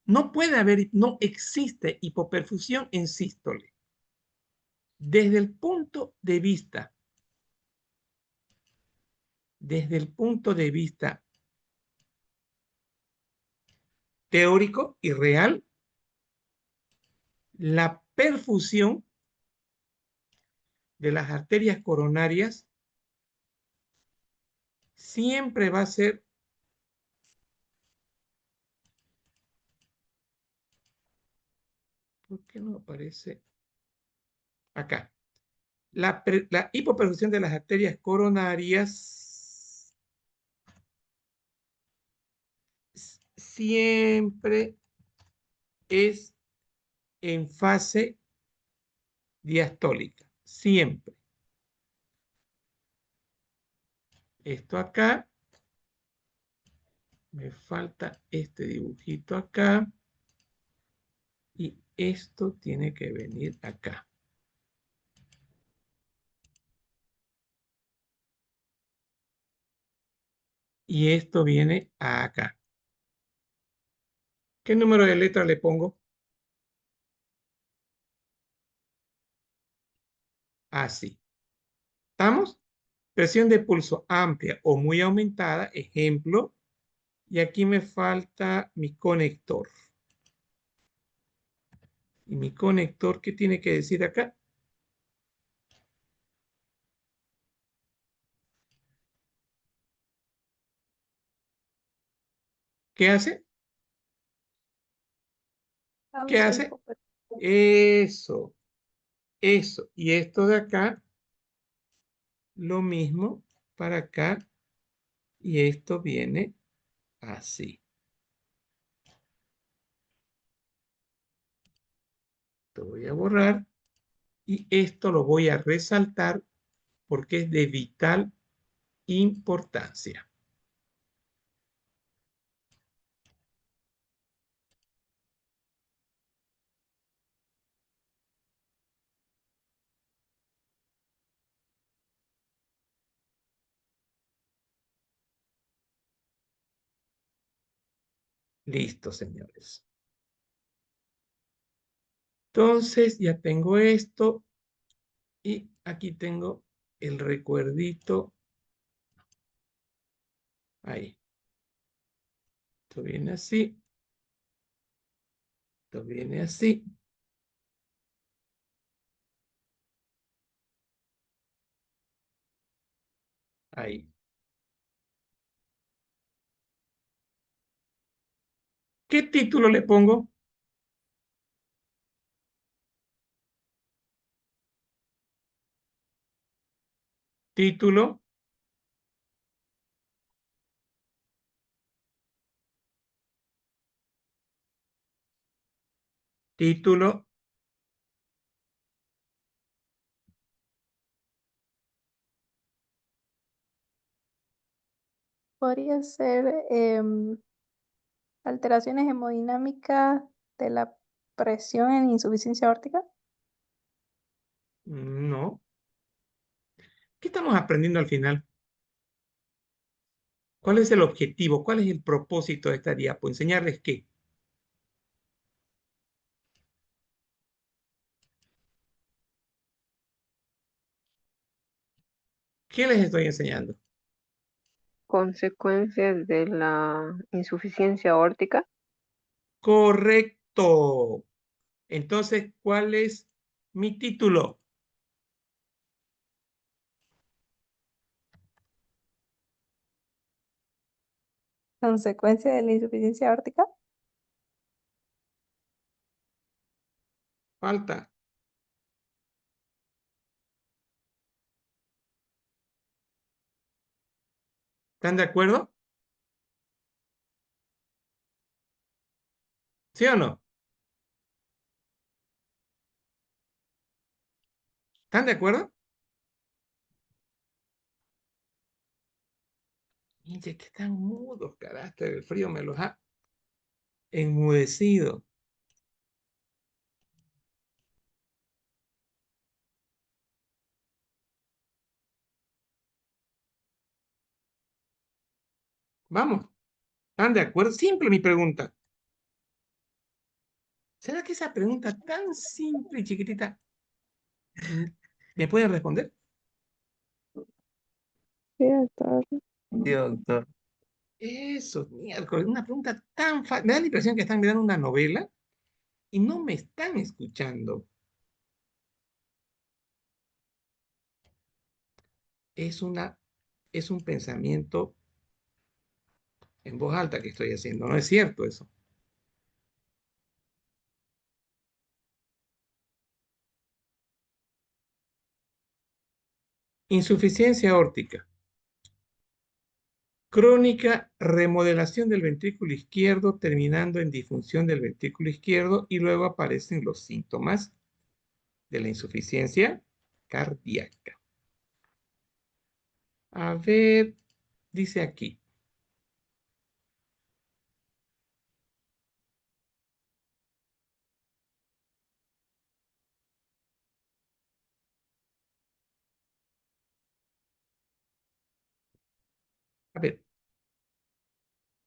No puede haber, no existe hipoperfusión en sístole. Desde el punto de vista teórico y real, la perfusión de las arterias coronarias siempre va a ser ¿por qué no aparece acá? La hipoperfusión de las arterias coronarias siempre es en fase diastólica, siempre. Esto acá, me falta este dibujito acá, y esto tiene que venir acá. Y esto viene acá. ¿Qué número de letra le pongo? Así. ¿Estamos? Presión de pulso amplia o muy aumentada, ejemplo. Y aquí me falta mi conector. ¿Y mi conector qué tiene que decir acá? ¿Qué hace? ¿Qué Causa hace? hipoperfusión. Eso, eso. Y esto de acá, lo mismo para acá. Y esto viene así. Lo voy a borrar. Y esto lo voy a resaltar porque es de vital importancia. Listo, señores. Entonces, ya tengo esto y aquí tengo el recuerdito. Ahí. Esto viene así. Esto viene así. Ahí. ¿Qué título le pongo? Título. Título. Podría ser alteraciones hemodinámicas de la presión en insuficiencia aórtica. No. ¿Qué estamos aprendiendo al final? ¿Cuál es el objetivo? ¿Cuál es el propósito de esta diapo? ¿Enseñarles qué? ¿Qué les estoy enseñando? Consecuencias de la insuficiencia aórtica. Correcto. Entonces, ¿cuál es mi título? Consecuencia de la insuficiencia aórtica. Falta. ¿Están de acuerdo? ¿Sí o no? ¿Están de acuerdo? Mire que están mudos, carácter. El frío me los ha enmudecido. Vamos. ¿Están de acuerdo? Simple mi pregunta. ¿Será que esa pregunta tan simple y chiquitita me pueden responder? Sí, doctor. Sí, doctor. Eso, miércoles, una pregunta tan fácil. Me da la impresión que están mirando una novela y no me están escuchando. Es es un pensamiento en voz alta que estoy haciendo. No es cierto eso. Insuficiencia aórtica. Crónica remodelación del ventrículo izquierdo terminando en disfunción del ventrículo izquierdo y luego aparecen los síntomas de la insuficiencia cardíaca. A ver, dice aquí. A ver,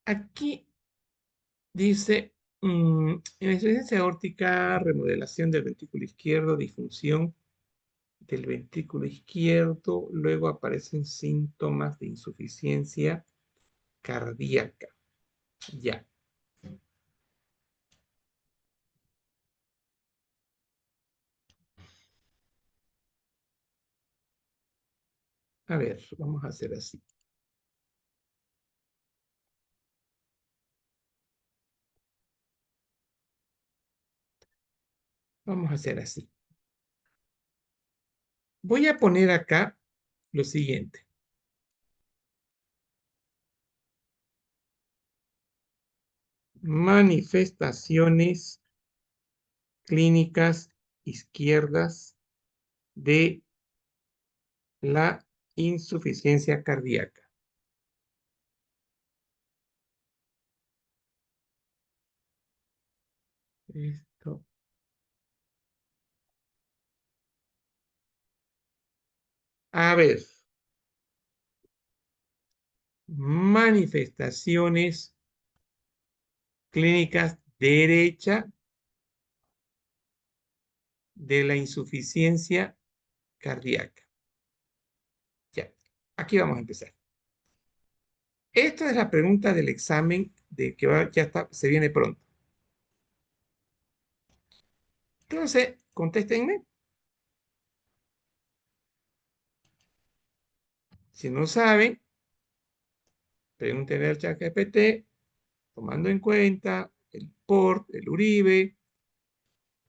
aquí dice, en la insuficiencia aórtica, remodelación del ventrículo izquierdo, disfunción del ventrículo izquierdo, luego aparecen síntomas de insuficiencia cardíaca. Ya. A ver, vamos a hacer así. Vamos a hacer así. Voy a poner acá lo siguiente. Manifestaciones clínicas izquierdas de la insuficiencia cardíaca? Esto. A ver, manifestaciones clínicas derecha de la insuficiencia cardíaca. Ya, aquí vamos a empezar. Esta es la pregunta del examen de que ya está, se viene pronto. Entonces, contéstenme. Si no saben, pregúntenle al ChatGPT, tomando en cuenta el PORT, el URIBE,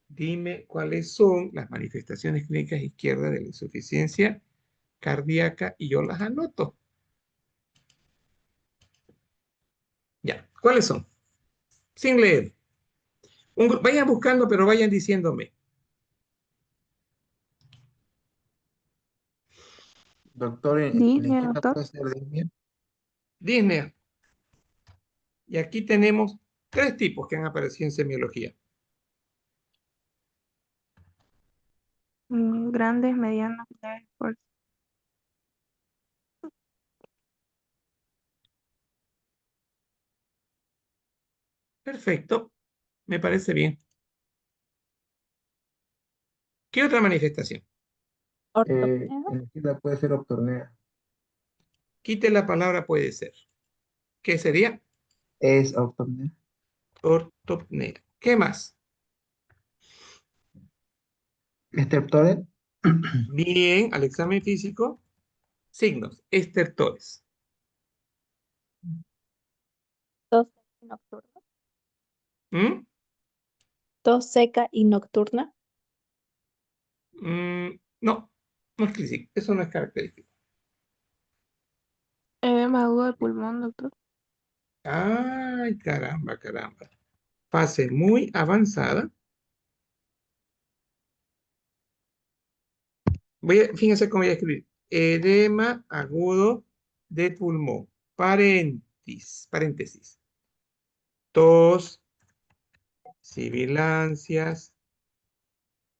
dime cuáles son las manifestaciones clínicas izquierdas de la insuficiencia cardíaca y yo las anoto. Ya, ¿cuáles son? Sin leer. Vayan buscando, pero vayan diciéndome. Doctor, en la Disney, izquierda doctor. puede ser disnea. Disney. Y aquí tenemos 3 tipos que han aparecido en semiología. Grandes, medianas, leves, fuertes. Perfecto, me parece bien. ¿Qué otra manifestación? Ortopnea. En la izquierda puede ser optornea. Quite la palabra puede ser. ¿Qué sería? Es optornea. Ortopnea. ¿Qué más? Estertores. Bien, al examen físico, signos, estertores. Tos seca y nocturna. ¿Mm? Tos seca y nocturna. No, no es clínico, eso no es característico. Edema agudo de pulmón, doctor. Ay, caramba, caramba. Fase muy avanzada. Fíjense cómo voy a escribir. Edema agudo de pulmón. Paréntesis. Tos, sibilancias,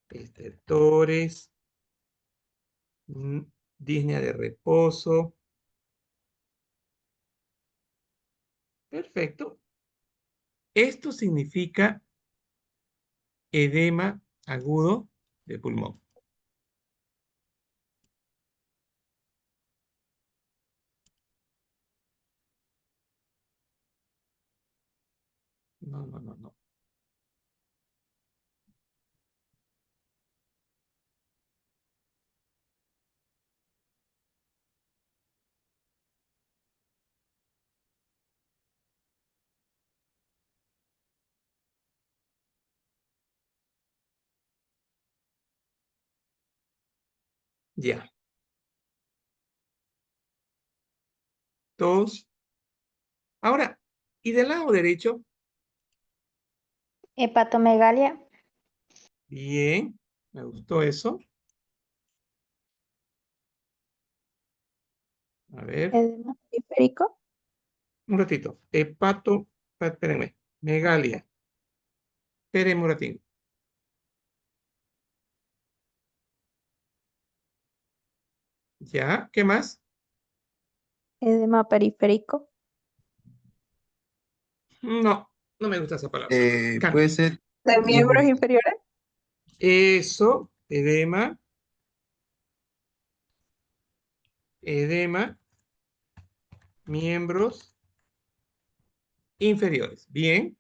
estertores, disnea de reposo. Perfecto. Esto significa edema agudo de pulmón. No, no, no, no. Ya. Tos. Ahora, ¿y del lado derecho? Hepatomegalia, Bien. Me gustó eso. A ver, Edema periférico. un ratito. Espérenme. Megalia. Espérenme un ratito. Ya, ¿qué más? Edema periférico. No, no me gusta esa palabra. Puede Cambio. ser ¿De miembros ingurgitación. inferiores? Eso, edema, miembros inferiores. Bien.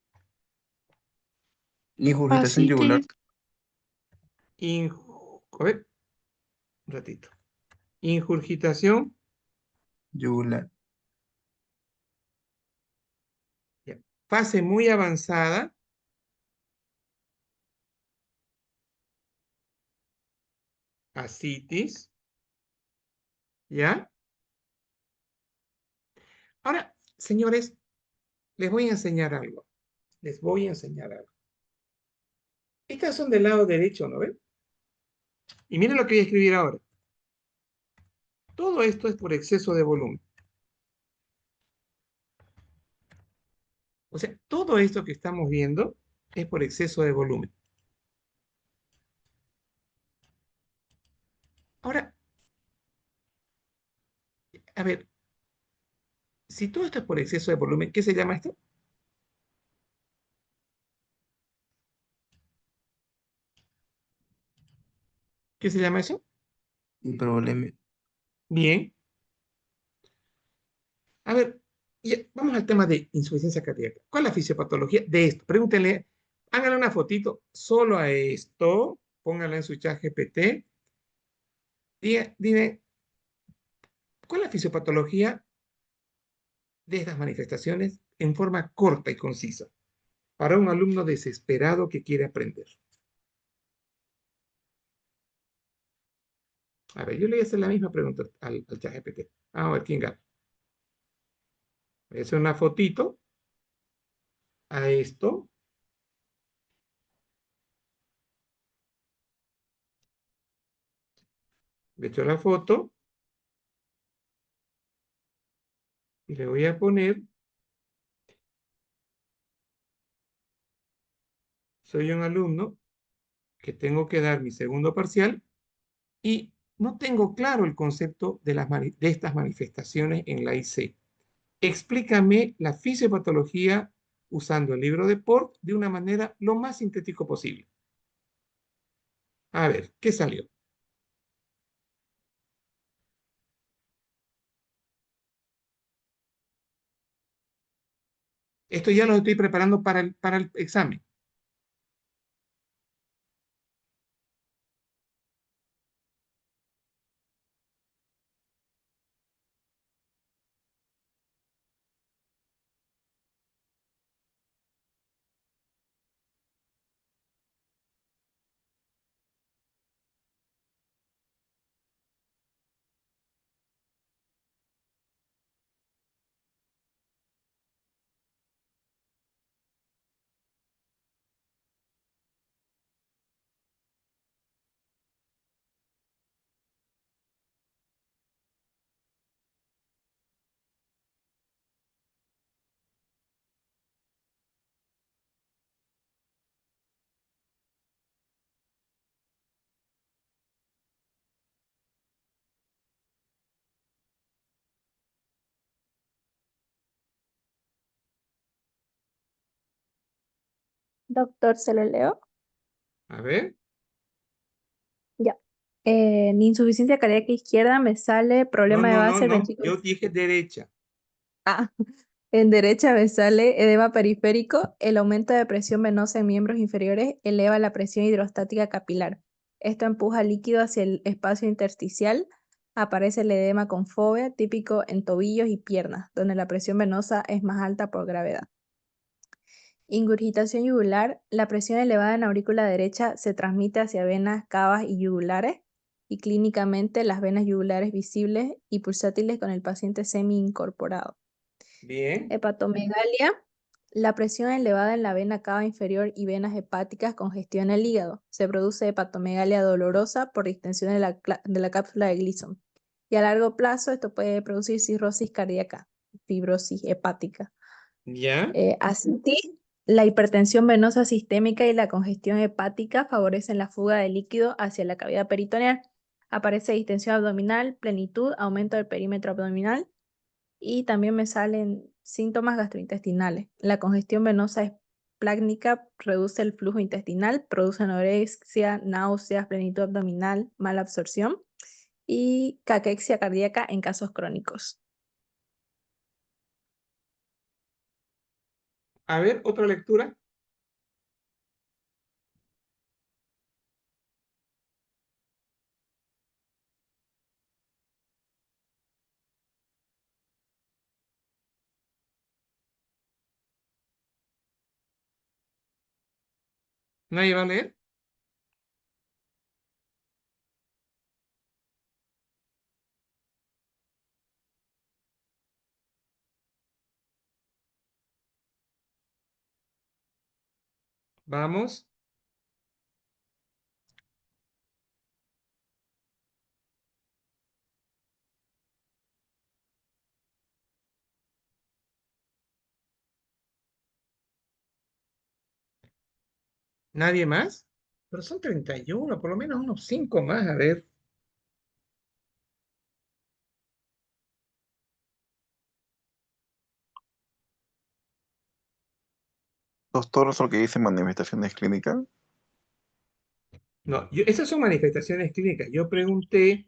Ingurgitación yugular. Fascitis. A ver, un ratito. Ingurgitación. Yugular. Ya. Fase muy avanzada. Ascitis. ¿Ya? Ahora, señores, les voy a enseñar algo. Les voy a enseñar algo. Estas son del lado derecho, ¿no ven? Y miren lo que voy a escribir ahora. Todo esto es por exceso de volumen. O sea, todo esto que estamos viendo es por exceso de volumen. Ahora, a ver, si todo esto es por exceso de volumen, ¿qué se llama esto? ¿Qué se llama eso? Hipervolemia. Bien. A ver, vamos al tema de insuficiencia cardíaca. ¿Cuál es la fisiopatología de esto? Pregúntenle, háganle una fotito solo a esto, pónganla en su chat GPT. Dime, ¿cuál es la fisiopatología de estas manifestaciones en forma corta y concisa para un alumno desesperado que quiere aprender? A ver, yo le voy a hacer la misma pregunta al chat GPT. Vamos a ver quién gana. Voy a hacer una fotito a esto. Le echo la foto y le voy a poner, soy un alumno que tengo que dar mi segundo parcial y no tengo claro el concepto de estas manifestaciones en la IC. Explícame la fisiopatología usando el libro de Port de una manera lo más sintético posible. A ver, ¿qué salió? Esto ya lo estoy preparando para el examen. Doctor, ¿se lo leo? A ver. Ya. En insuficiencia cardíaca izquierda me sale No, problema de no, no, base del no. ventrículo. Yo dije derecha. Ah, en derecha me sale edema periférico. El aumento de presión venosa en miembros inferiores eleva la presión hidrostática capilar. Esto empuja líquido hacia el espacio intersticial. Aparece el edema con fobia, típico en tobillos y piernas, donde la presión venosa es más alta por gravedad. Ingurgitación yugular. La presión elevada en la aurícula derecha se transmite hacia venas cavas y yugulares, y clínicamente las venas yugulares visibles y pulsátiles con el paciente semi-incorporado. Bien. Hepatomegalia. La presión elevada en la vena cava inferior y venas hepáticas congestiona el hígado. Se produce hepatomegalia dolorosa por distensión de la cápsula de Gleason. Y a largo plazo esto puede producir cirrosis cardíaca, fibrosis hepática. Ya. Así, la hipertensión venosa sistémica y la congestión hepática favorecen la fuga de líquido hacia la cavidad peritoneal. Aparece distensión abdominal, plenitud, aumento del perímetro abdominal y también me salen síntomas gastrointestinales. La congestión venosa esplácnica reduce el flujo intestinal, produce anorexia, náuseas, plenitud abdominal, mala absorción y caquexia cardíaca en casos crónicos. A ver, otra lectura. ¿Nadie va a leer? Vamos. ¿Nadie más? Pero son 31, por lo menos unos 5 más, a ver. Doctor, ¿solo que dice manifestaciones clínicas? No, esas son manifestaciones clínicas. Yo pregunté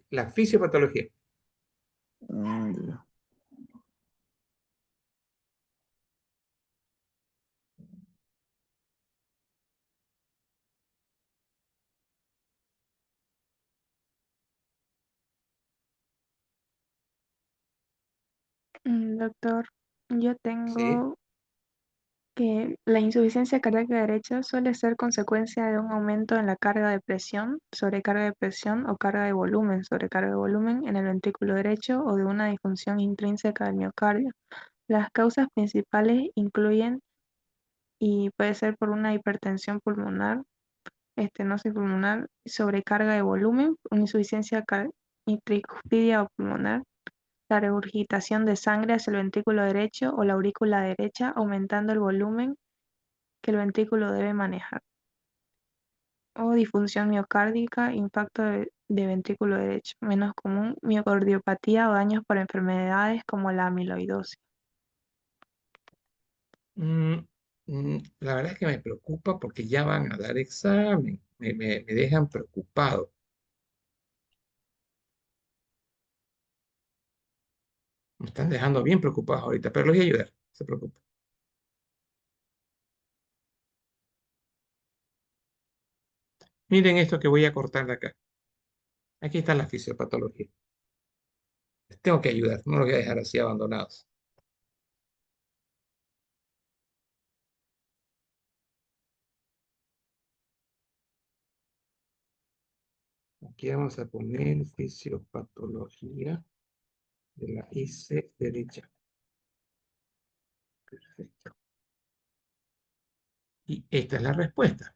la fisiopatología. Ya. Doctor, yo Sí. tengo que la insuficiencia cardíaca derecha suele ser consecuencia de un aumento en la carga de presión, sobrecarga de presión o carga de volumen, sobrecarga de volumen en el ventrículo derecho o de una disfunción intrínseca del miocardio. Las causas principales incluyen, y puede ser por una hipertensión pulmonar, estenosis pulmonar, sobrecarga de volumen, una insuficiencia intricúspida o pulmonar, la regurgitación de sangre hacia el ventrículo derecho o la aurícula derecha, aumentando el volumen que el ventrículo debe manejar, o disfunción miocárdica, impacto de ventrículo derecho, menos común, miocardiopatía o daños por enfermedades como la amiloidosis. Mm, la verdad es que me preocupa porque ya van a dar examen. Me dejan preocupado. Me están dejando bien preocupados ahorita, pero los voy a ayudar. No se preocupen. Miren esto que voy a cortar de acá. Aquí está la fisiopatología. Les tengo que ayudar, no los voy a dejar así abandonados. Aquí vamos a poner fisiopatología de la IC derecha. Perfecto. Y esta es la respuesta.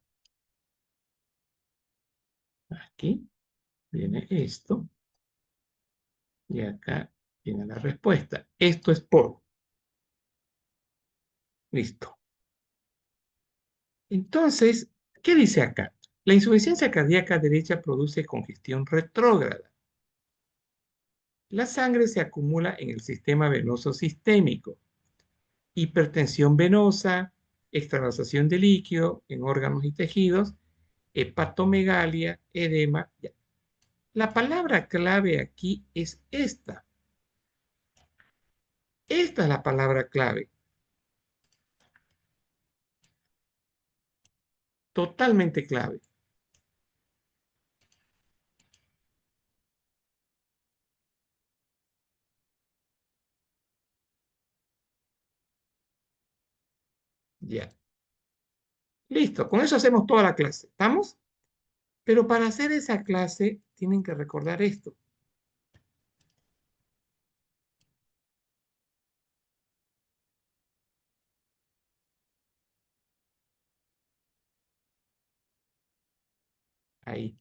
Aquí viene esto. Y acá viene la respuesta. Esto es por. Listo. Entonces, ¿qué dice acá? La insuficiencia cardíaca derecha produce congestión retrógrada. La sangre se acumula en el sistema venoso sistémico. Hipertensión venosa, extravasación de líquido en órganos y tejidos, hepatomegalia, edema. Ya. La palabra clave aquí es esta. Esta es la palabra clave. Totalmente clave. Ya. Listo. Con eso hacemos toda la clase. ¿Estamos? Pero para hacer esa clase tienen que recordar esto. Ahí.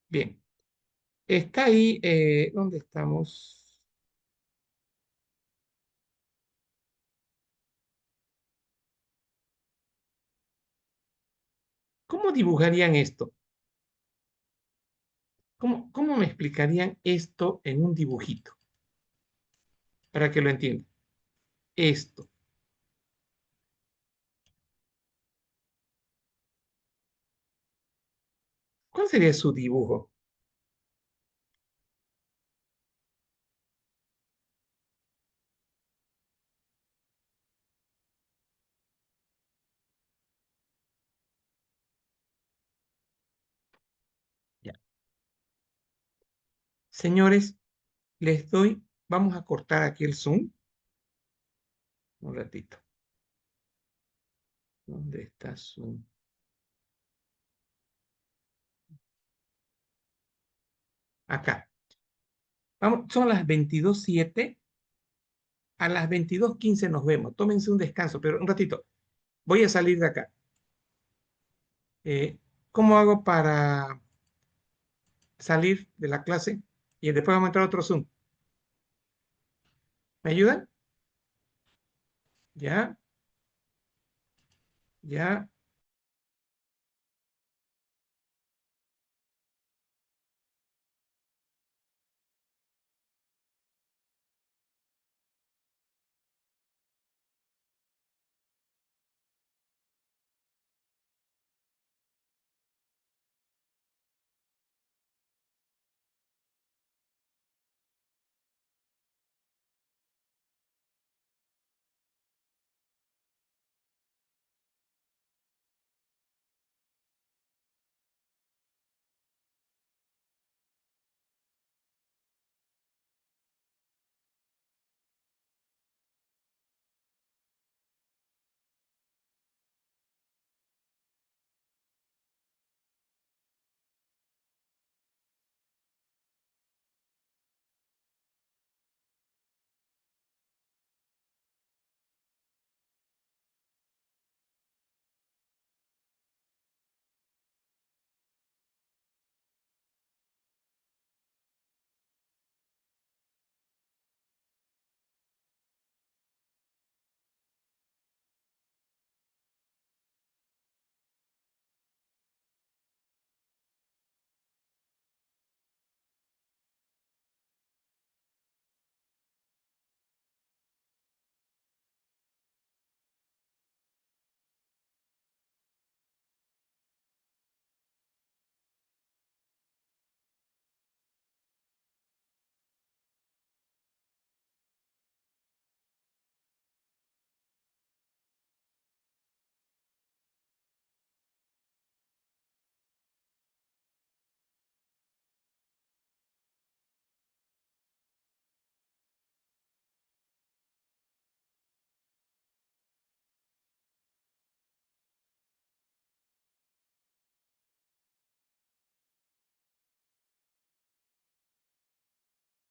Bien. Está ahí. ¿Dónde estamos? ¿Cómo dibujarían esto? ¿Cómo me explicarían esto en un dibujito? Para que lo entiendan. Esto. ¿Cuál sería su dibujo? Ya. Señores, les doy, vamos a cortar aquí el Zoom. Un ratito. ¿Dónde está Zoom? Acá. Vamos, son las 22:07. A las 22:15 nos vemos. Tómense un descanso, pero un ratito. Voy a salir de acá. ¿Cómo hago para salir de la clase y después vamos a entrar a otro Zoom. ¿Me ayudan? Ya. Ya.